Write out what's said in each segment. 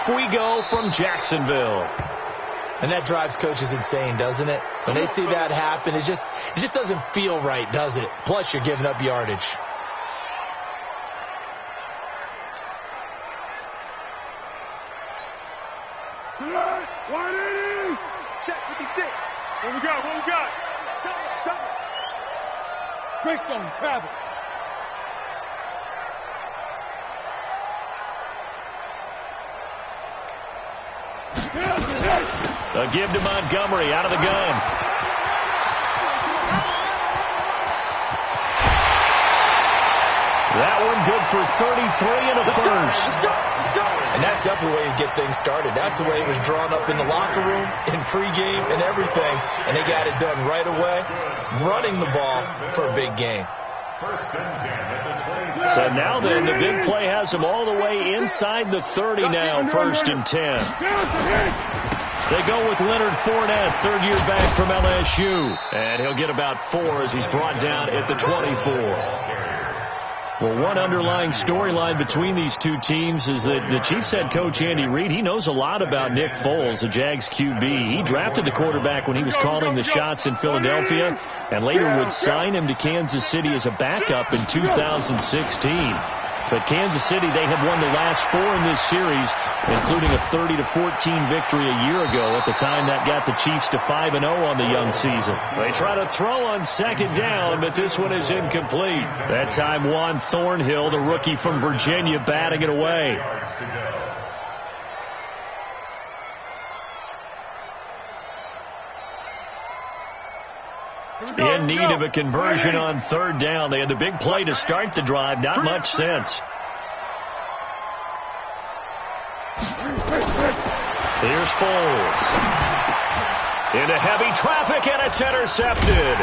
Off we go from Jacksonville. And that drives coaches insane, doesn't it? When they see that happen, it just doesn't feel right, does it? Plus, you're giving up yardage. Check 56. What we got? Double. Greystone, grab it. A give to Montgomery out of the gun. That one good for 33 and a first. And that's definitely the way you get things started. That's the way it was drawn up in the locker room, in pregame, and everything. And they got it done right away, running the ball for a big game. So now then, the big play has them all the way inside the 30 now, 1st and 10. They go with Leonard Fournette, third-year back from LSU. And he'll get about 4 as he's brought down at the 24. Well, one underlying storyline between these two teams is that the Chiefs head coach Andy Reid, he knows a lot about Nick Foles, the Jags QB. He drafted the quarterback when he was calling the shots in Philadelphia and later would sign him to Kansas City as a backup in 2016. But Kansas City, they have won the last 4 in this series, including a 30-14 victory a year ago. At the time, that got the Chiefs to 5-0 on the young season. They try to throw on second down, but this one is incomplete. That time, Juan Thornhill, the rookie from Virginia, batting it away. In need of a conversion on third down. They had the big play to start the drive. Not much sense. Here's Foles. Into heavy traffic, and it's intercepted.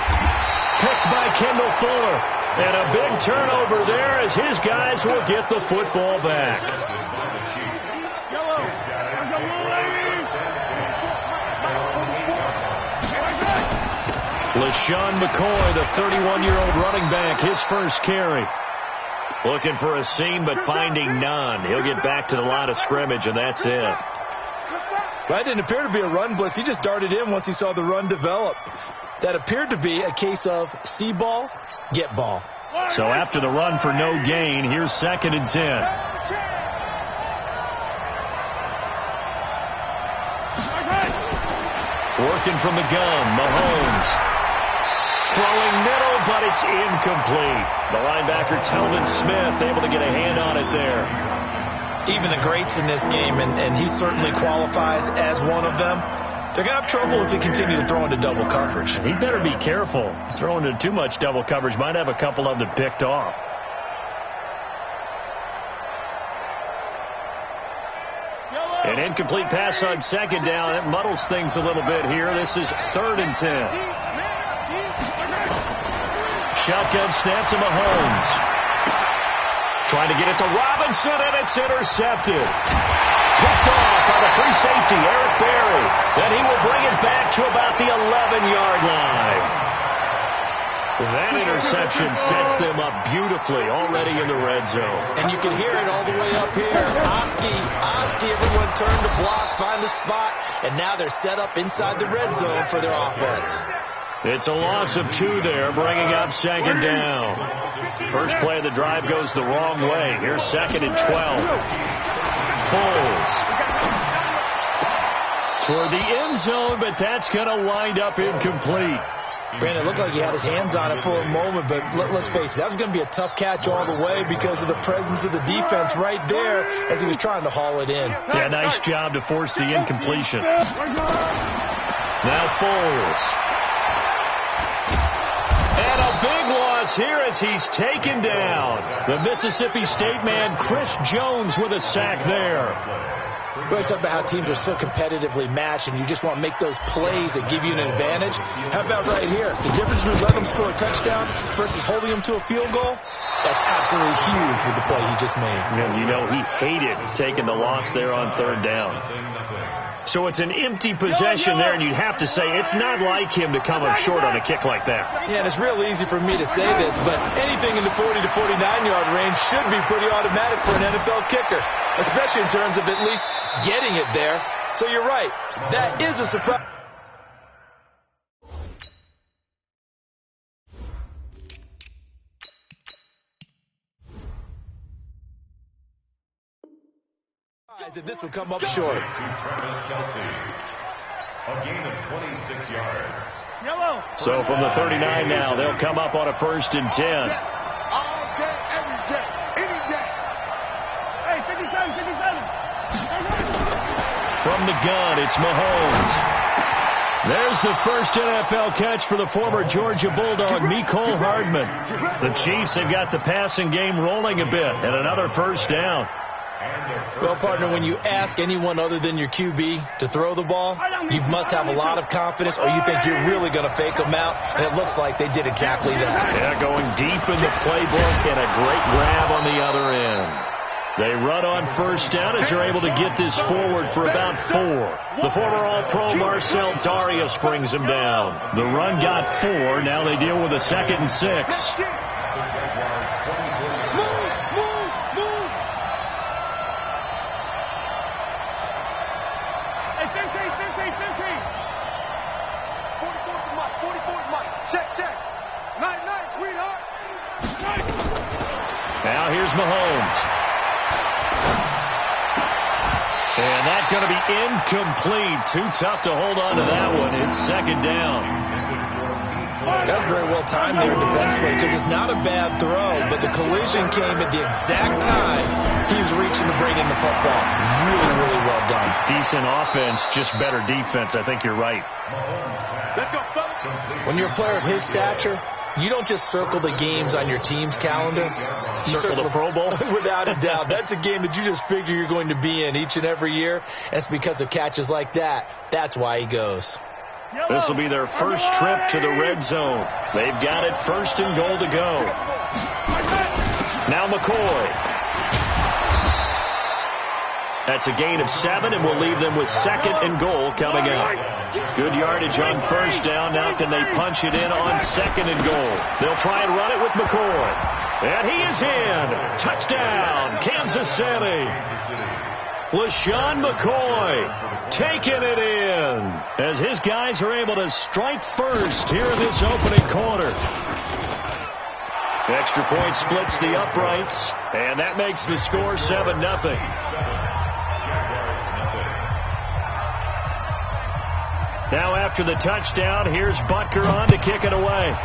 Picked by Kendall Fuller. And a big turnover there as his guys will get the football back. LaShawn McCoy, the 31-year-old running back, his first carry. Looking for a seam, but finding none. He'll get back to the line of scrimmage, and that's it. That didn't appear to be a run blitz. He just darted in once he saw the run develop. That appeared to be a case of see ball, get ball. So after the run for no gain, here's 2nd and 10. Working from the gun, Mahomes. Throwing middle, but it's incomplete. The linebacker, Telvin Smith, able to get a hand on it there. Even the greats in this game, and he certainly qualifies as one of them, they're going to have trouble if they continue to throw into double coverage. He better be careful. Throwing into too much double coverage might have a couple of them picked off. An incomplete pass on second down. That muddles things a little bit here. This is 3rd and 10. Shotgun snap to Mahomes. Trying to get it to Robinson, and it's intercepted. Picked off by the free safety, Eric Berry. Then he will bring it back to about the 11-yard line. That interception sets them up beautifully already in the red zone. And you can hear it all the way up here. Oski, everyone turned to block, find a spot, and now they're set up inside the red zone for their offense. It's a loss of 2 there, bringing up 2nd down. First play of the drive goes the wrong way. Here's 2nd and 12. Foles. Toward the end zone, but that's going to wind up incomplete. Brandon, it looked like he had his hands on it for a moment, but let's face it, that was going to be a tough catch all the way because of the presence of the defense right there as he was trying to haul it in. Yeah, nice job to force the incompletion. Now Foles. And a big loss here as he's taken down. The Mississippi State man, Chris Jones, with a sack there. We always talk about how teams are so competitively matched, and you just want to make those plays that give you an advantage. How about right here? The difference between letting them score a touchdown versus holding them to a field goal, that's absolutely huge with the play he just made. And you know, he hated taking the loss there on 3rd down. So it's an empty possession there, and you'd have to say it's not like him to come up short on a kick like that. Yeah, and it's real easy for me to say this, but anything in the 40 to 49-yard range should be pretty automatic for an NFL kicker, especially in terms of at least getting it there. So you're right. That is a surprise. That this would come up short. A gain of 26 yards. Yellow. So from the 39 now, they'll come up on a 1st and 10. All day, every day, any day. Hey, 57, 57. From the gun, it's Mahomes. There's the first NFL catch for the former Georgia Bulldog, Mecole Hardman. The Chiefs have got the passing game rolling a bit, and another 1st down. Well, partner, when you ask anyone other than your QB to throw the ball, you must have a lot of confidence, or you think you're really going to fake them out, and it looks like they did exactly that. Yeah, going deep in the playbook and a great grab on the other end. They run on 1st down as they're able to get this forward for about 4. The former All-Pro Marcel Darius brings him down. The run got 4. Now they deal with a 2nd and 6. Now here's Mahomes. And that's going to be incomplete. Too tough to hold on to that one. It's 2nd down. That's very well timed there defensively, because it's not a bad throw, but the collision came at the exact time he was reaching to bring in the football. Really, really well done. Decent offense, just better defense. I think you're right. When you're a player of his stature, you don't just circle the games on your team's calendar. You circle the Pro Bowl? Without a doubt. That's a game that you just figure you're going to be in each and every year. And it's because of catches like that. That's why he goes. This will be their first trip to the red zone. They've got it 1st and goal to go. Now McCoy. That's a gain of 7, and we'll leave them with 2nd and goal coming up. Good yardage on 1st down. Now can they punch it in on 2nd and goal? They'll try and run it with McCoy. And he is in. Touchdown, Kansas City. LaShawn McCoy taking it in as his guys are able to strike first here in this opening quarter. Extra point splits the uprights, and that makes the score 7-0. Now after the touchdown, here's Butker on to kick it away.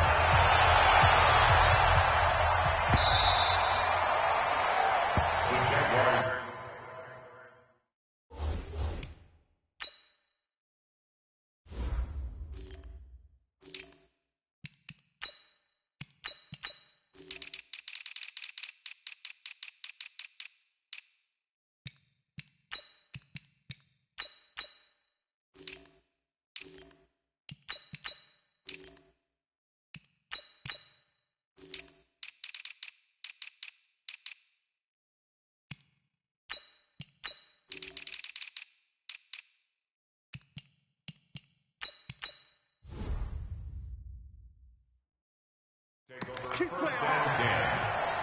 First and 10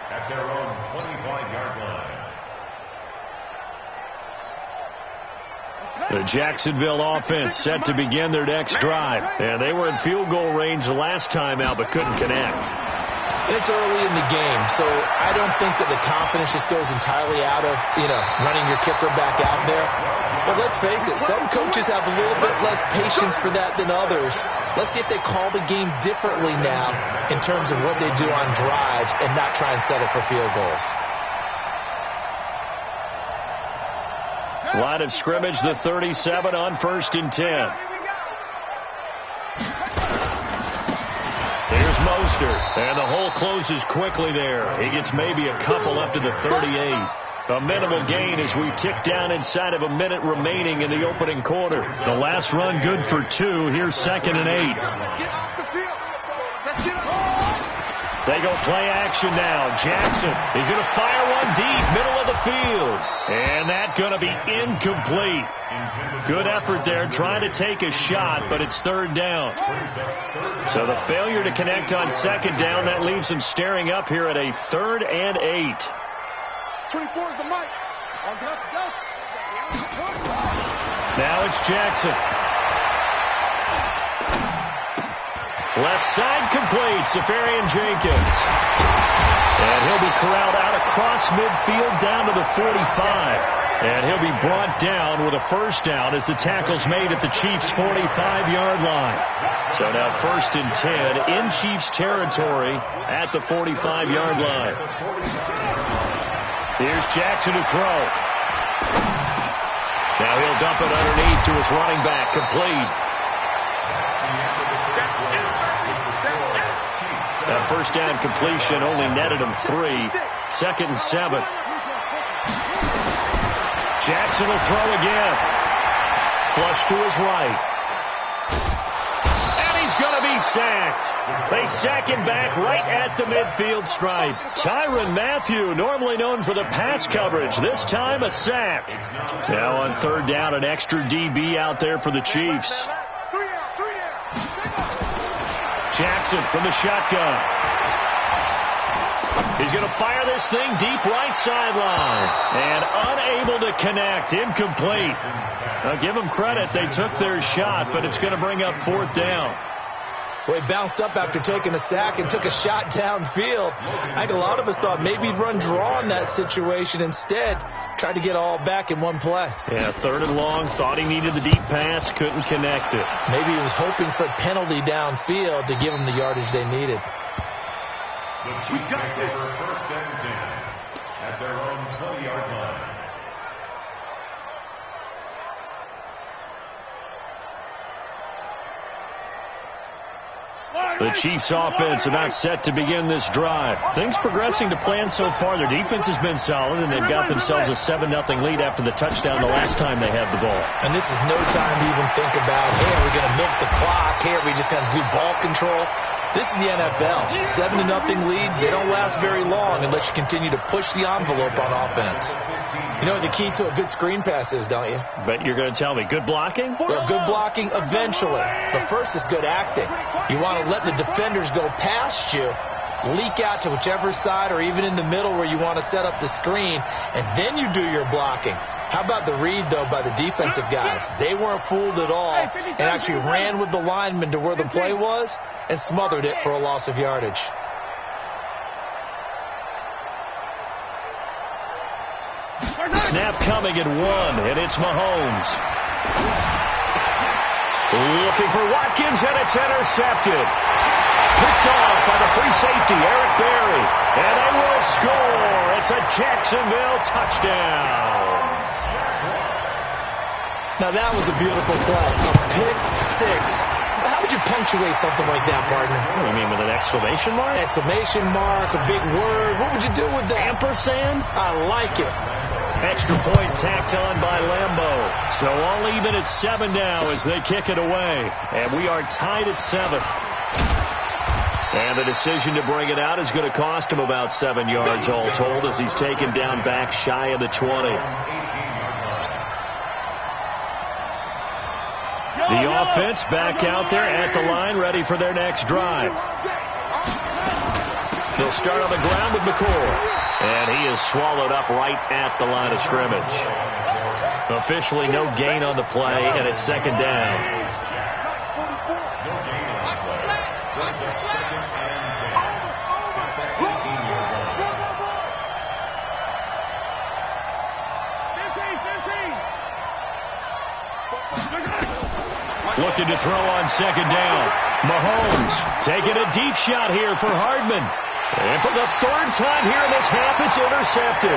at their own 25-yard line. The Jacksonville offense set to begin their next drive. And they were in field goal range the last time out, but couldn't connect. It's early in the game, so I don't think that the confidence just goes entirely out of, running your kicker back out there. But let's face it, some coaches have a little bit less patience for that than others. Let's see if they call the game differently now in terms of what they do on drives and not try and settle for field goals. Line of scrimmage, the 37 on 1st and 10. Here's Mostert, and the hole closes quickly there. He gets maybe a couple up to the 38. A minimal gain as we tick down inside of a minute remaining in the opening quarter. The last run good for 2. Here's 2nd and 8. They go play action now. Jackson, he's going to fire one deep, middle of the field. And that's going to be incomplete. Good effort there, trying to take a shot, but it's third down. So the failure to connect on second down, that leaves them staring up here at a 3rd and 8. 24 is the mic. Now it's Jackson. Left side complete, Safarian Jenkins. And he'll be corralled out across midfield down to the 45. And he'll be brought down with a first down as the tackle's made at the Chiefs' 45-yard line. So now 1st and 10 in Chiefs territory at the 45-yard line. Here's Jackson to throw. Now he'll dump it underneath to his running back, complete. That first down completion only netted him 3. 2nd and 7. Jackson will throw again. Flush to his right. And he's going to be sacked. They sack him back right at the midfield stripe. Tyrann Mathieu, normally known for the pass coverage, this time a sack. Now on 3rd down, an extra DB out there for the Chiefs. Jackson from the shotgun. He's going to fire this thing deep right sideline. And unable to connect. Incomplete. Now give them credit. They took their shot, but it's going to bring up 4th down. Well, he bounced up after taking a sack and took a shot downfield. I think a lot of us thought maybe he'd run draw in that situation instead. Tried to get all back in one play. Yeah, 3rd and long. Thought he needed the deep pass. Couldn't connect it. Maybe he was hoping for a penalty downfield to give him the yardage they needed. The Chiefs take over 1st and 10 at their own 20-yard line. The Chiefs offense about set to begin this drive. Things progressing to plan so far. Their defense has been solid, and they've got themselves a 7-0 lead after the touchdown the last time they had the ball. And this is no time to even think about, hey, are we going to milk the clock? Hey, are we just going to do ball control? This is the NFL. 7-0 leads, they don't last very long unless you continue to push the envelope on offense. You know what the key to a good screen pass is, don't you? But you're going to tell me, good blocking? Well, good blocking eventually. But first is good acting. You want to let the defenders go past you, leak out to whichever side or even in the middle where you want to set up the screen, and then you do your blocking. How about the read, though, by the defensive guys? They weren't fooled at all and actually ran with the lineman to where the play was and smothered it for a loss of yardage. Snap coming at 1, and it's Mahomes. Looking for Watkins, and it's intercepted. Picked off by the free safety, Eric Berry. And they will score. It's a Jacksonville touchdown. Now that was a beautiful play. A pick six. How would you punctuate something like that, partner? What do you mean, with an exclamation mark? Exclamation mark, a big word. What would you do with that? Ampersand? I like it. Extra point tacked on by Lambo. So all even at 7 now as they kick it away. And we are tied at 7. And the decision to bring it out is going to cost him about 7 yards all told as he's taken down back shy of the 20. The offense back out there at the line, ready for their next drive. They'll start on the ground with McCoy. And he is swallowed up right at the line of scrimmage. Officially no gain on the play, and it's 2nd down. Looking to throw on 2nd down. Mahomes taking a deep shot here for Hardman. And for the 3rd time here in this half, it's intercepted.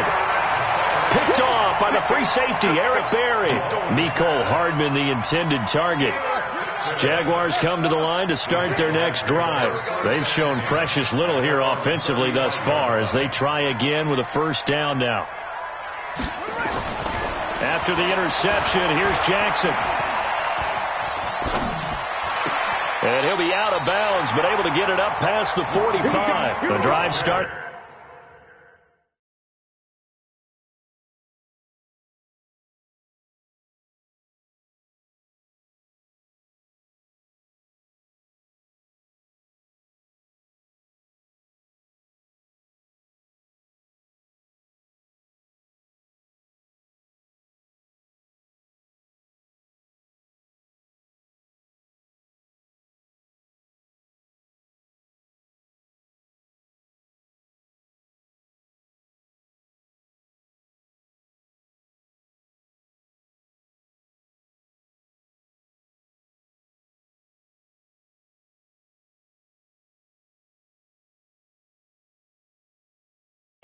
Picked off by the free safety, Eric Berry. Mecole Hardman, the intended target. Jaguars come to the line to start their next drive. They've shown precious little here offensively thus far as they try again with a 1st down now. After the interception, here's Jackson. And he'll be out of bounds Browns, but able to get it up past the 45. The drive start.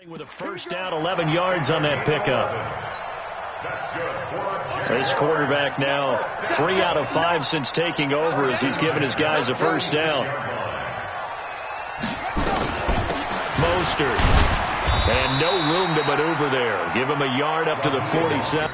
With a first down, 11 yards on that pickup. This quarterback now 3 out of 5 since taking over as he's given his guys a first down. Mostert. And no room to maneuver there. Give him a yard up to the 47.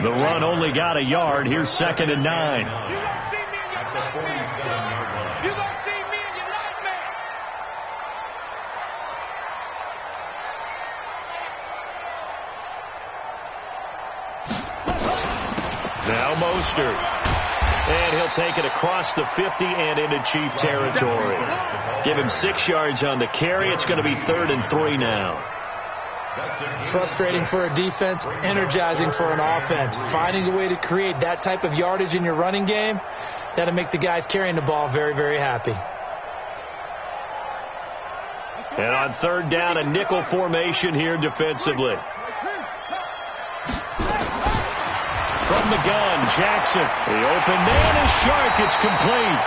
The run only got a yard. Here's 2nd and 9. At the 47-yard line. You gonna see me in your nightmare. Now Mostert. And he'll take it across the 50 and into Chief territory. Give him 6 yards on the carry. It's going to be 3rd and 3 now. Frustrating for a defense, energizing for an offense. Finding a way to create that type of yardage in your running game, that'll make the guys carrying the ball very, very happy. And on 3rd down, a nickel formation here defensively. From the gun, Jackson. The open man is Shark. It's complete.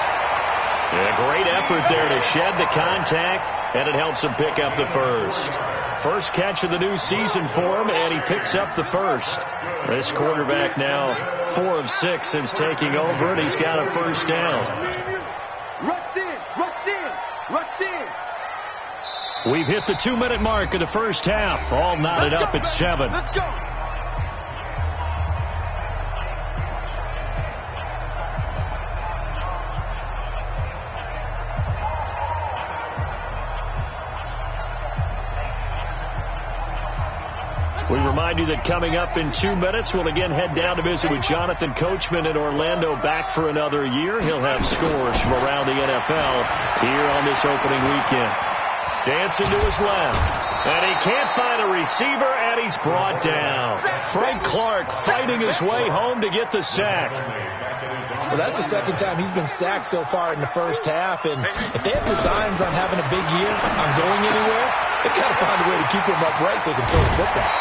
And a great effort there to shed the contact, and it helps him pick up the first. First catch of the new season for him, and he picks up the first. This quarterback now 4 of 6 since taking over, and he's got a first down. Rush in, rush in, rush in. We've hit the 2-minute mark of the first half. All knotted up at 7. Let's go. We remind you that coming up in 2 minutes, we'll again head down to visit with Jonathan Coachman in Orlando, back for another year. He'll have scores from around the NFL here on this opening weekend. Dancing to his left, and he can't find a receiver, and he's brought down. Frank Clark fighting his way home to get the sack. Well, that's the second time he's been sacked so far in the first half, and if they have designs on having a big year, on going anywhere, they've got to find a way to keep him upright so they can throw the football.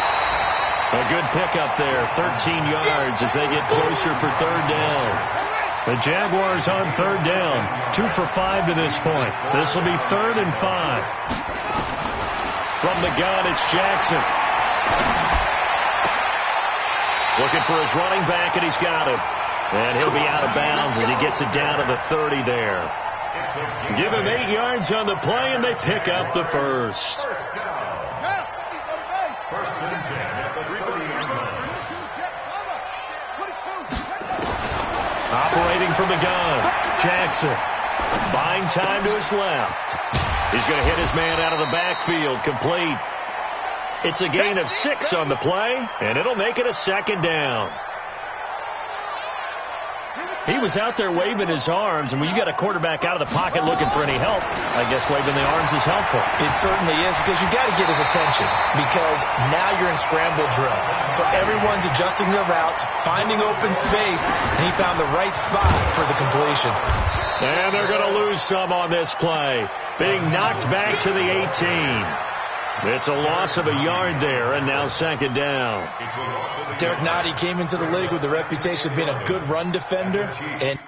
A good pickup there, 13 yards as they get closer for 3rd down. The Jaguars on 3rd down, 2 for 5 to this point. This will be 3rd and 5. From the gun, it's Jackson. Looking for his running back, and he's got him. And he'll be out of bounds as he gets it down to the 30 there. Give him 8 yards on the play, and they pick up the first. First and 10 at the 30-yard line. Operating from the gun, Jackson. Buying time to his left. He's going to hit his man out of the backfield, complete. It's a gain of 6 on the play, and it'll make it a 2nd down. He was out there waving his arms, and when you got a quarterback out of the pocket looking for any help, I guess waving the arms is helpful. It certainly is, because you got to get his attention, because now you're in scramble drill. So everyone's adjusting their routes, finding open space, and he found the right spot for the completion. And they're going to lose some on this play, being knocked back to the 18. It's a loss of a yard there, and now 2nd down. Derek Nottie came into the league with the reputation of being a good run defender, and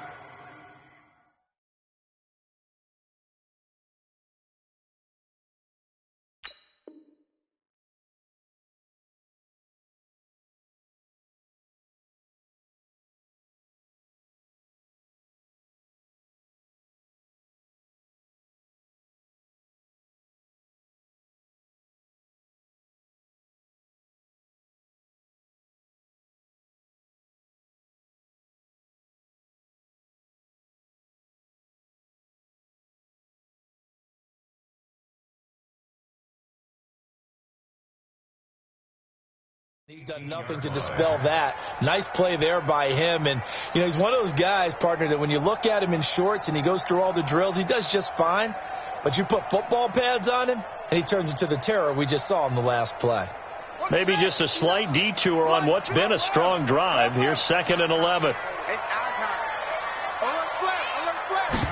he's done nothing to dispel that. Nice play there by him. And, you know, he's one of those guys, partner, that when you look at him in shorts and he goes through all the drills, he does just fine. But you put football pads on him, and he turns into the terror we just saw in the last play. Maybe just a slight detour on what's been a strong drive. Here's 2nd and 11. It's our time. Alert flag, alert flag.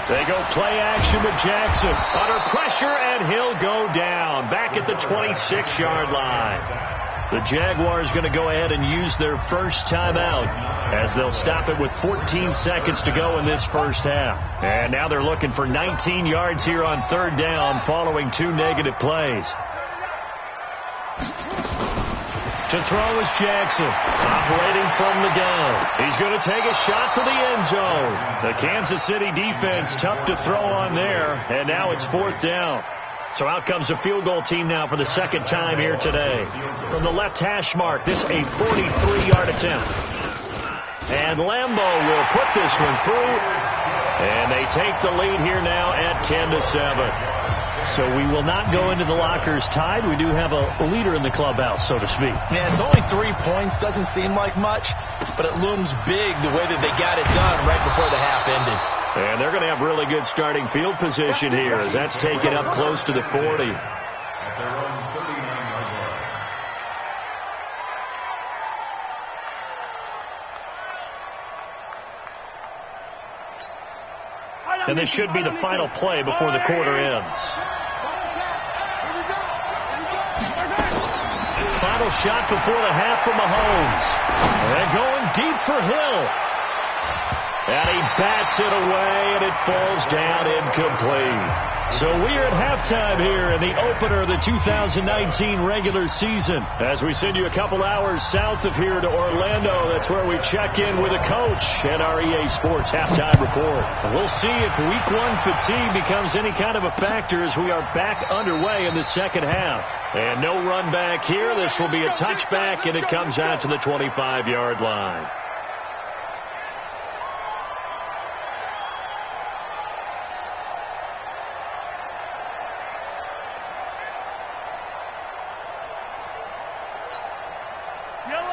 They go play action with Jackson. Under pressure, and he'll go down. Back at the 26-yard line. The Jaguars going to go ahead and use their first timeout as they'll stop it with 14 seconds to go in this first half. And now they're looking for 19 yards here on 3rd down following 2 negative plays. To throw is Jackson, operating from the gun. He's going to take a shot for the end zone. The Kansas City defense tough to throw on there, and now it's 4th down. So out comes a field goal team now for the second time here today. From the left hash mark, this a 43-yard attempt. And Lambeau will put this one through. And they take the lead here now at 10-7. So we will not go into the lockers tied. We do have a leader in the clubhouse, so to speak. Yeah, it's only 3 points. Doesn't seem like much, but it looms big the way that they got it done right before the half ended. And they're going to have really good starting field position here as that's taken up close to the 40. At their own 39-yard line. And this should be the final play before the quarter ends. Final shot before the half from Mahomes. And going deep for Hill. And he bats it away, and it falls down incomplete. So we are at halftime here in the opener of the 2019 regular season. As we send you a couple hours south of here to Orlando, that's where we check in with a coach at our EA Sports Halftime Report. And we'll see if Week 1 fatigue becomes any kind of a factor as we are back underway in the second half. And no run back here. This will be a touchback, and it comes out to the 25-yard line.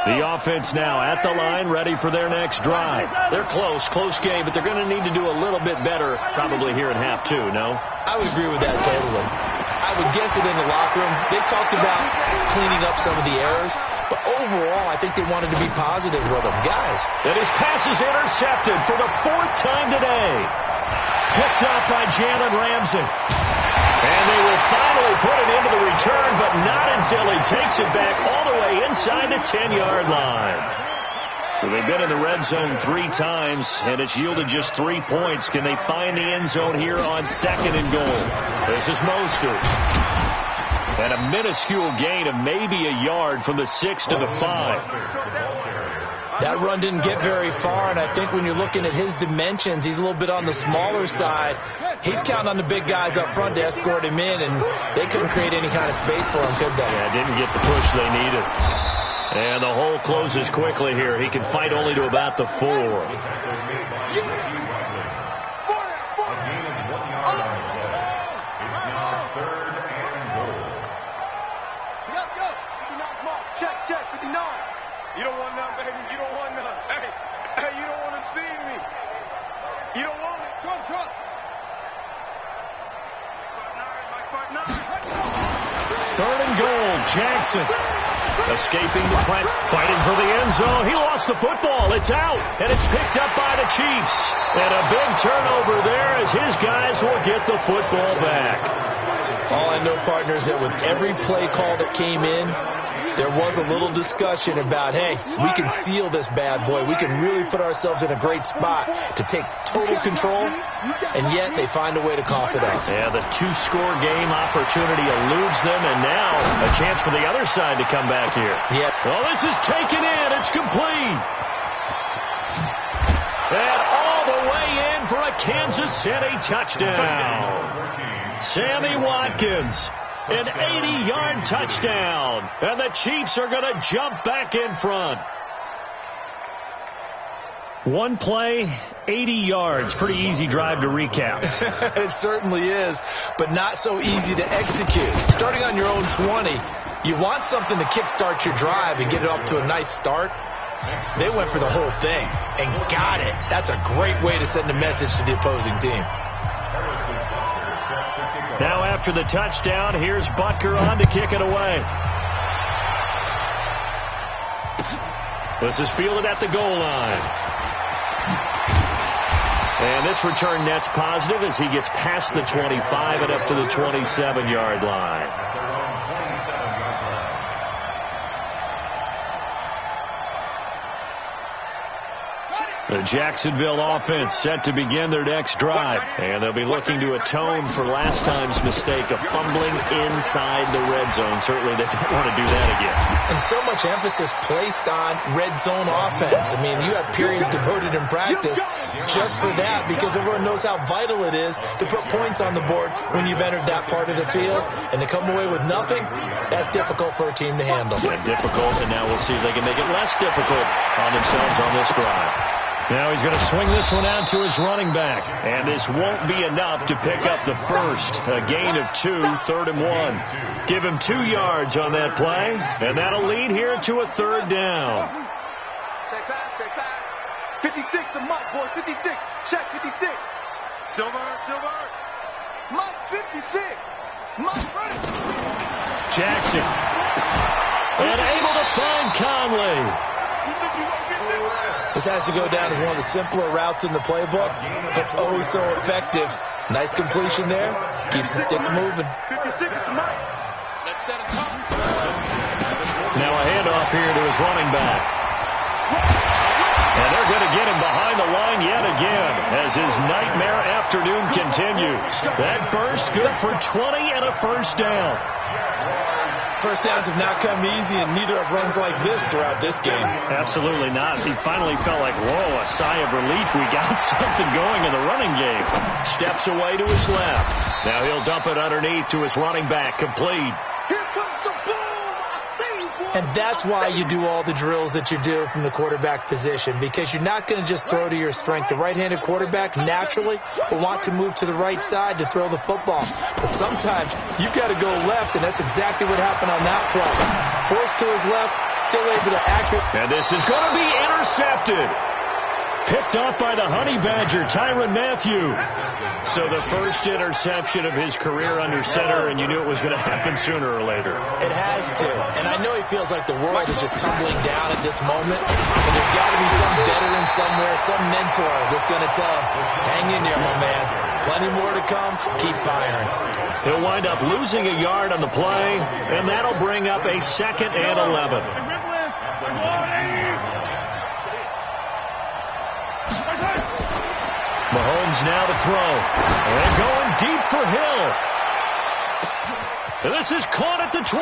The offense now at the line, ready for their next drive. They're close game, but they're going to need to do a little bit better probably here in half two, no? I would agree with that totally. I would guess it in the locker room. They talked about cleaning up some of the errors, but overall, I think they wanted to be positive with them. Guys. And his pass is intercepted for the 4th time today. Picked up by Jalen Ramsey. And they will finally put it into the return, but not until he takes it back all the way inside the 10-yard line. So they've been in the red zone 3 times, and it's yielded just 3 points. Can they find the end zone here on 2nd and goal? This is Mostert. And a minuscule gain of maybe a yard from the 6 to the 5. That run didn't get very far, and I think when you're looking at his dimensions, he's a little bit on the smaller side. He's counting on the big guys up front to escort him in, and they couldn't create any kind of space for him, could they? Yeah, didn't get the push they needed. And the hole closes quickly here. He can fight only to about the 4. Check, 59. You don't want none, baby. You don't want none. Hey, you don't want to see me. You don't want it. Trump. Third and goal, Jackson. Escaping the front, fighting for the end zone. He lost the football. It's out, and it's picked up by the Chiefs. And a big turnover there as his guys will get the football back. All I know, partners, that with every play call that came in, there was a little discussion about, hey, we can seal this bad boy. We can really put ourselves in a great spot to take total control, and yet they find a way to cough it up. Yeah, the 2-score game opportunity eludes them, and now a chance for the other side to come back here. Yep. Well, this is taken in. It's complete. And all the way in for a Kansas City touchdown. Sammy Watkins. An 80-yard touchdown. And the Chiefs are going to jump back in front. One play, 80 yards. Pretty easy drive to recap. It certainly is, but not so easy to execute. Starting on your own 20, you want something to kickstart your drive and get it up to a nice start. They went for the whole thing and got it. That's a great way to send a message to the opposing team. Now after the touchdown, here's Butker on to kick it away. This is fielded at the goal line. And this return net's positive as he gets past the 25 and up to the 27-yard line. The Jacksonville offense set to begin their next drive. And they'll be looking to atone for last time's mistake of fumbling inside the red zone. Certainly they don't want to do that again. And so much emphasis placed on red zone offense. I mean, you have periods devoted in practice just for that because everyone knows how vital it is to put points on the board when you've entered that part of the field. And to come away with nothing, that's difficult for a team to handle. Yeah, difficult, and now we'll see if they can make it less difficult on themselves on this drive. Now he's going to swing this one out to his running back. And this won't be enough to pick up the first. A gain of 2, 3rd and 1. Give him 2 yards on that play. And that'll lead here to a 3rd down. Check pass. 56 to Mike, boy. 56. Check 56. Silver. Mike 56. Mike ready. Jackson. And able to find Conley. This has to go down as one of the simpler routes in the playbook, but oh so effective. Nice completion there. Keeps the sticks moving. 56 to Mike. Let's set it up. Now a handoff here to his running back. And they're going to get him behind the line yet again as his nightmare afternoon continues. That burst good for 20 and a first down. First downs have not come easy, and neither have runs like this throughout this game. Absolutely not. He finally felt like, whoa, a sigh of relief. We got something going in the running game. Steps away to his left. Now he'll dump it underneath to his running back, complete. Here comes the boom. And that's why you do all the drills that you do from the quarterback position, because you're not going to just throw to your strength. The right-handed quarterback naturally will want to move to the right side to throw the football. But sometimes you've got to go left, and that's exactly what happened on that play. Forced to his left, still able to accurate. And this is going to be intercepted. Picked off by the Honey Badger, Tyrann Mathieu. So the first interception of his career under center, and you knew it was going to happen sooner or later. It has to. And I know he feels like the world is just tumbling down at this moment. But there's got to be some veteran somewhere, some mentor that's going to tell him, hang in there, my man. Plenty more to come. Keep firing. He'll wind up losing a yard on the play, and that'll bring up a 2nd and 11. Mahomes now to throw. And going deep for Hill. And this is caught at the 20.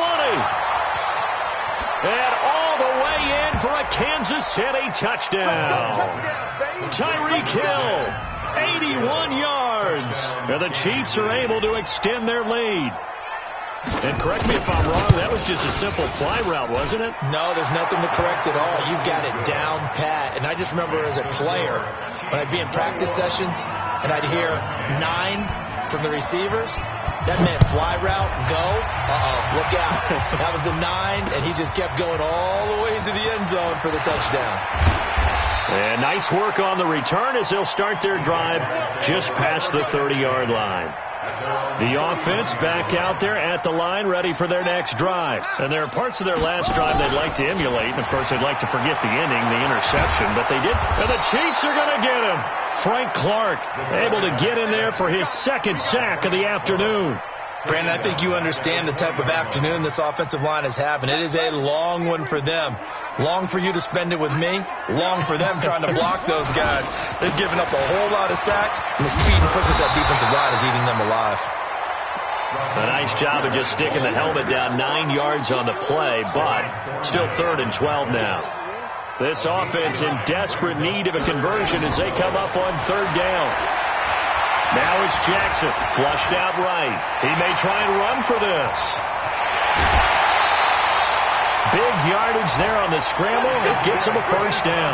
And all the way in for a Kansas City touchdown. Tyreek Hill, 81 yards. And the Chiefs are able to extend their lead. And correct me if I'm wrong, that was just a simple fly route, wasn't it? No, there's nothing to correct at all. You've got it down pat. And I just remember as a player, when I'd be in practice sessions and I'd hear 9 from the receivers, that meant fly route, go, look out. That was the 9, and he just kept going all the way into the end zone for the touchdown. And nice work on the return as they'll start their drive just past the 30-yard line. The offense back out there at the line, ready for their next drive. And there are parts of their last drive they'd like to emulate. And, of course, they'd like to forget the inning, the interception. But they did. And the Chiefs are going to get him. Frank Clark able to get in there for his 2nd sack of the afternoon. Brandon, I think you understand the type of afternoon this offensive line is having. It is a long one for them. Long for you to spend it with me. Long for them trying to block those guys. They've given up a whole lot of sacks, and the speed and quickness of that defensive line is eating them alive. A nice job of just sticking the helmet down 9 yards on the play, but still 3rd and 12 now. This offense in desperate need of a conversion as they come up on 3rd down. Now it's Jackson, flushed out right. He may try and run for this. Big yardage there on the scramble. It gets him a first down.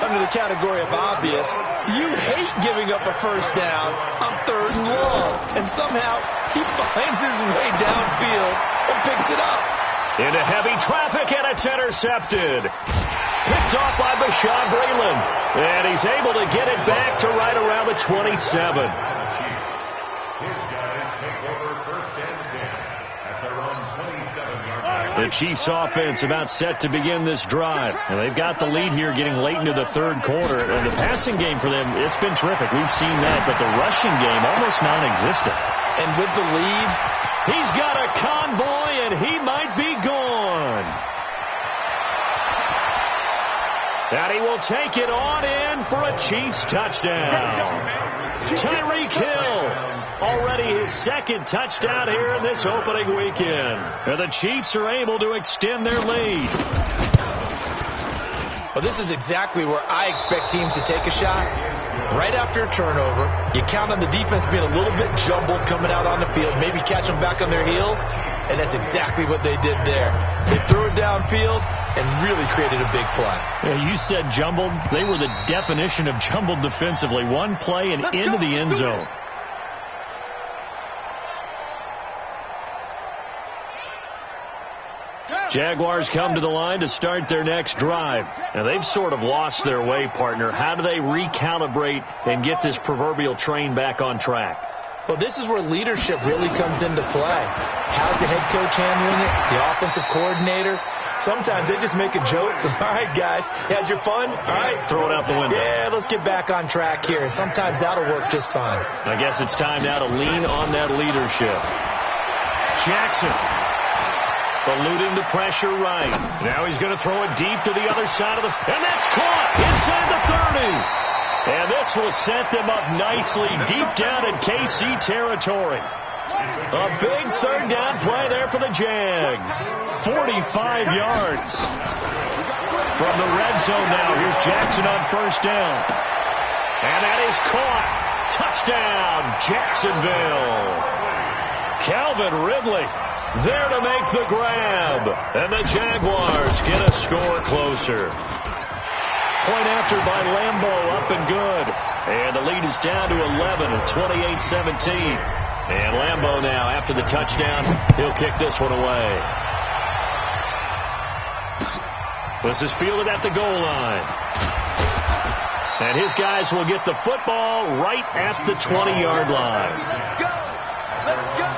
Under the category of obvious, you hate giving up a first down on 3rd and long. And somehow he finds his way downfield and picks it up. Into heavy traffic, and it's intercepted. Picked off by Bashaud Breeland. And he's able to get it back to right around the 27. His guys take over 1st and 10 at their own 27-yard line. The Chiefs offense about set to begin this drive. And they've got the lead here getting late into the 3rd quarter. And the passing game for them, it's been terrific. We've seen that. But the rushing game, almost non-existent. And with the lead, he's got a convoy, and he might be gone. And he will take it on in for a Chiefs touchdown. Tyreek Hill, already his second touchdown here in this opening weekend. And the Chiefs are able to extend their lead. Well, this is exactly where I expect teams to take a shot. Right after a turnover, you count on the defense being a little bit jumbled coming out on the field, maybe catch them back on their heels, and that's exactly what they did there. They threw it downfield and really created a big play. Yeah, you said jumbled. They were the definition of jumbled defensively. One play and into the end zone. Jaguars come to the line to start their next drive. Now, they've sort of lost their way, partner. How do they recalibrate and get this proverbial train back on track? Well, this is where leadership really comes into play. How's the head coach handling it? The offensive coordinator? Sometimes they just make a joke. All right, guys, had your fun? All right. Throw it out the window. Yeah, let's get back on track here. And sometimes that'll work just fine. I guess it's time now to lean on that leadership. Jackson. Eluding the pressure right. Now he's going to throw it deep to the other side of the... And that's caught inside the 30. And this will set them up nicely deep down in KC territory. A big third down play there for the Jags. 45 yards. From the red zone now, here's Jackson on first down. And that is caught. Touchdown, Jacksonville. Calvin Ridley there to make the grab. And the Jaguars get a score closer. Point after by Lambo, up and good. And the lead is down to 11 at 28-17. And Lambo now, after the touchdown, he'll kick this one away. This is fielded at the goal line. And his guys will get the football right at the 20-yard line. Let's go.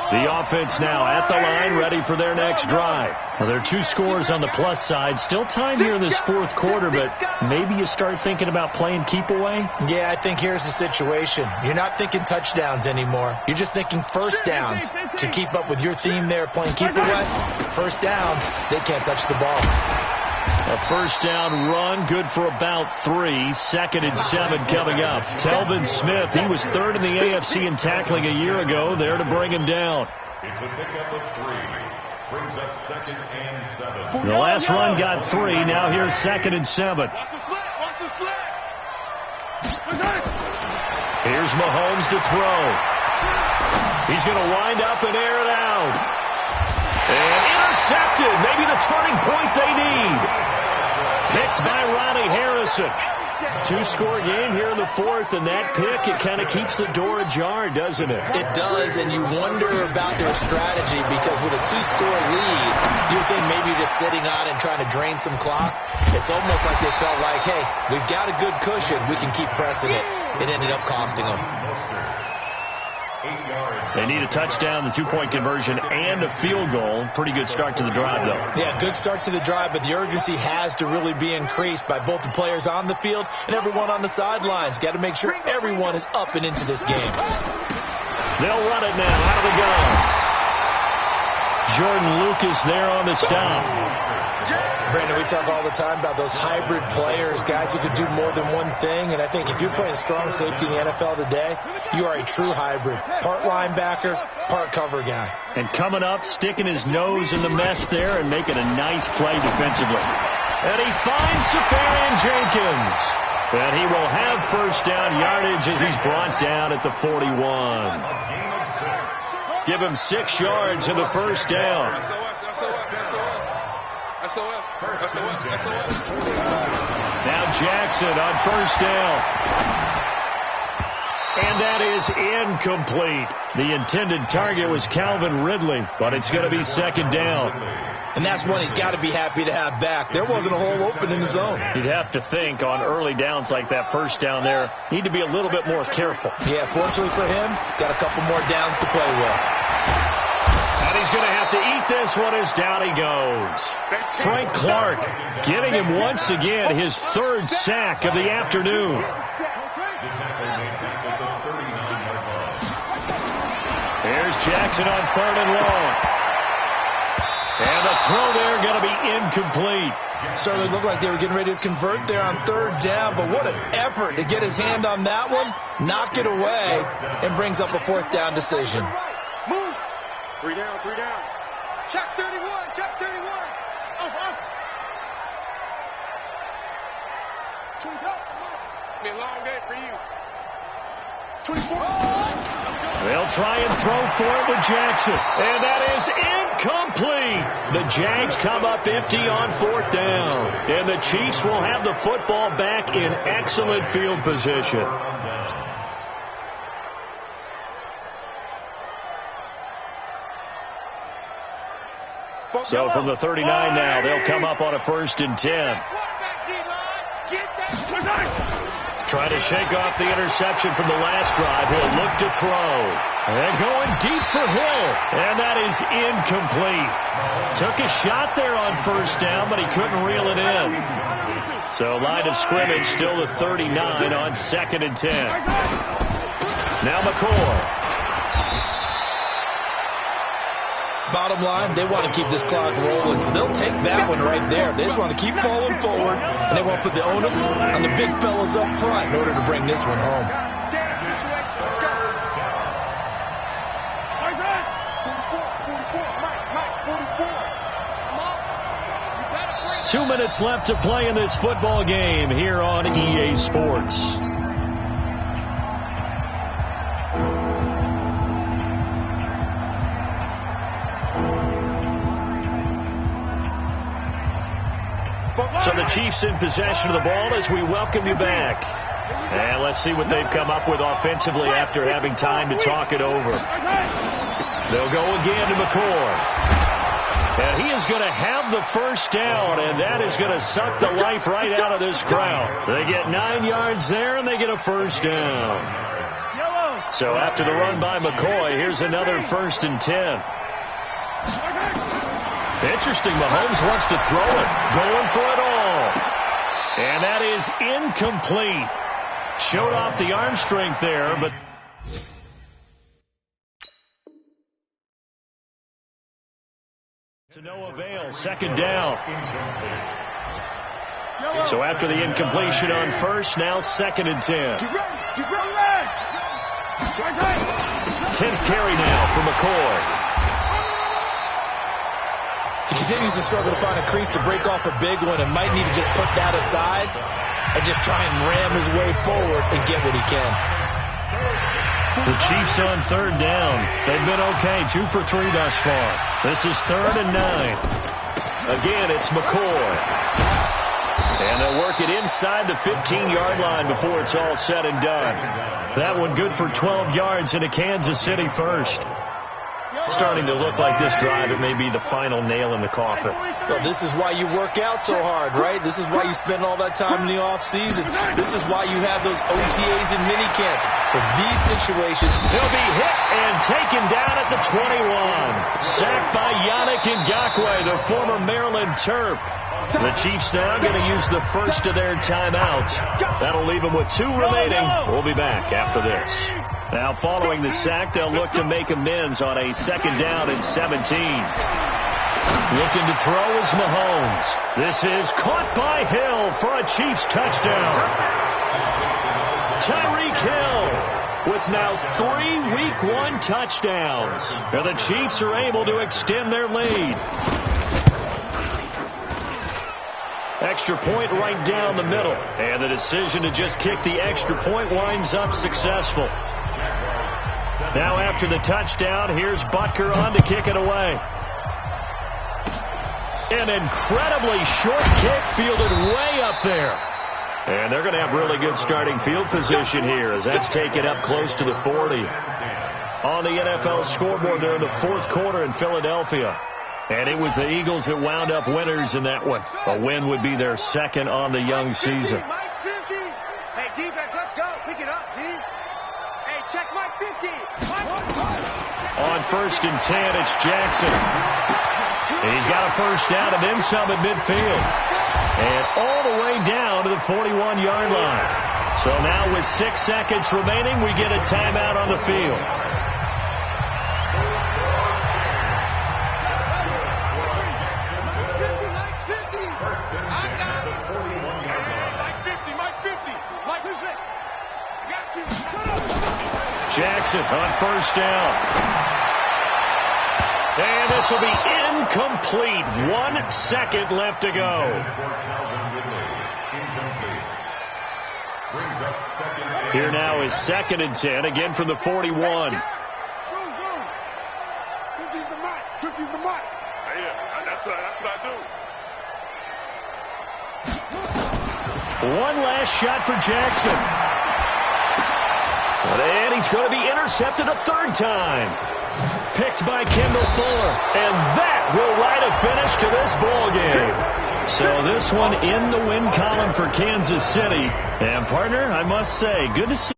The offense now at the line, ready for their next drive. Well, there are two scores on the plus side. Still time here in this fourth quarter, but maybe you start thinking about playing keep away? Yeah, I think here's the situation. You're not thinking touchdowns anymore. You're just thinking first downs. To keep up with your theme there, playing keep away, first downs, they can't touch the ball. A first down run, good for about 3. 2nd and 7 coming up. Telvin Smith, he was third in the AFC in tackling a year ago, there to bring him down. It's a pickup of 3. Brings up 2nd and 7. The last run got 3. Now here's 2nd and 7. Watch the slip. Watch the slip. Here's Mahomes to throw. He's going to wind up and air it out. And intercepted. Maybe the turning point they need. Picked by Ronnie Harrison. 2-score game here in the fourth, and that pick, it kind of keeps the door ajar, doesn't it? It does, and you wonder about their strategy because with a 2-score lead, you think maybe just sitting on and trying to drain some clock. It's almost like they felt like, hey, we've got a good cushion. We can keep pressing it. It ended up costing them. They need a touchdown, the 2-point conversion, and a field goal. Pretty good start to the drive, though. Yeah, good start to the drive, but the urgency has to really be increased by both the players on the field and everyone on the sidelines. Got to make sure everyone is up and into this game. They'll run it now out of the gun. Jordan Lucas there on the stop. Brandon, we talk all the time about those hybrid players, guys who could do more than one thing, and I think if you're playing strong safety in the NFL today, you are a true hybrid. Part linebacker, part cover guy. And coming up, sticking his nose in the mess there and making a nice play defensively. And he finds Safarian Jenkins. And he will have first down yardage as he's brought down at the 41. Give him 6 yards in the first down. Now Jackson on first down. And that is incomplete. The intended target was Calvin Ridley, but it's going to be 2nd down. And that's one he's got to be happy to have back. There wasn't a hole open in the zone. You'd have to think on early downs like that first down there, need to be a little bit more careful. Yeah, fortunately for him, got a couple more downs to play with. And he's going to have to eat this one as down he goes. Frank Clark getting him once again his 3rd sack of the afternoon. Here's Jackson on 3rd and long. And the throw there going to be incomplete. Certainly looked like they were getting ready to convert there on third down, but what an effort to get his hand on that one, knock it away, and brings up a fourth down decision. Move. 3 down, 3 down. Check 31, check 31. Off. It's been a long day for you. 24. They'll try and throw for it to Jackson. And that is incomplete. The Jags come up empty on fourth down. And the Chiefs will have the football back in excellent field position. So from the 39 now, they'll come up on a 1st and 10. Trying to shake off the interception from the last drive. He'll look to throw. And going deep for Hill. And that is incomplete. Took a shot there on 1st down, but he couldn't reel it in. So line of scrimmage still the 39 on 2nd and 10. Now McCoy. Bottom line, they want to keep this clock rolling, so they'll take that one right there. They just want to keep falling forward, and they want to put the onus on the big fellas up front in order to bring this one home. 2 minutes left to play in this football game here on EA Sports. So the Chiefs in possession of the ball as we welcome you back. And let's see what they've come up with offensively after having time to talk it over. They'll go again to McCoy. And he is going to have the 1st down, and that is going to suck the life right out of this crowd. They get 9 yards there, and they get a 1st down. So after the run by McCoy, here's another 1st and 10. Interesting, Mahomes wants to throw it, going for it all. And that is incomplete. Showed off the arm strength there, but to no avail, 2nd down. So after the incompletion on 1st, now 2nd and 10. 10th carry now for McCoy. He continues to struggle to find a crease to break off a big one and might need to just put that aside and just try and ram his way forward and get what he can. The Chiefs on 3rd down. They've been okay, 2 for 3 thus far. This is 3rd and 9. Again, it's McCoy. And they'll work it inside the 15-yard line before it's all said and done. That one good for 12 yards into Kansas City 1st. Starting to look like this drive, it may be the final nail in the coffin. Well, this is why you work out so hard, right? This is why you spend all that time in the offseason. This is why you have those OTAs and minicamps. For these situations, he'll be hit and taken down at the 21. Sacked by Yannick Ngakoue, the former Maryland Terp. The Chiefs now going to use the first of their timeouts. That'll leave them with 2 remaining. We'll be back after this. Now, following the sack, they'll look to make amends on a 2nd down and 17. Looking to throw is Mahomes. This is caught by Hill for a Chiefs touchdown. Tyreek Hill with now 3 Week 1 touchdowns. And the Chiefs are able to extend their lead. Extra point right down the middle. And the decision to just kick the extra point winds up successful. Now after the touchdown, here's Butker on to kick it away. An incredibly short kick fielded way up there. And they're going to have really good starting field position here as that's taken up close to the 40. On the NFL scoreboard during the 4th quarter in Philadelphia. And it was the Eagles that wound up winners in that one. A win would be their 2nd on the young season. Hey, defense, let's go. Pick it up, D. Hey, check Mike 50. On 1st and 10, it's Jackson. He's got a 1st down and then some at midfield. And all the way down to the 41-yard line. So now with 6 seconds remaining, we get a timeout on the field. Jackson on first down. And this will be incomplete. 1 second left to go. Here now is 2nd and 10, again from the 41. That's what I do. One last shot for Jackson. And he's going to be intercepted a 3rd time. Picked by Kendall Fuller. And that will write a finish to this ball game. So this one in the win column for Kansas City. And partner, I must say, good to see.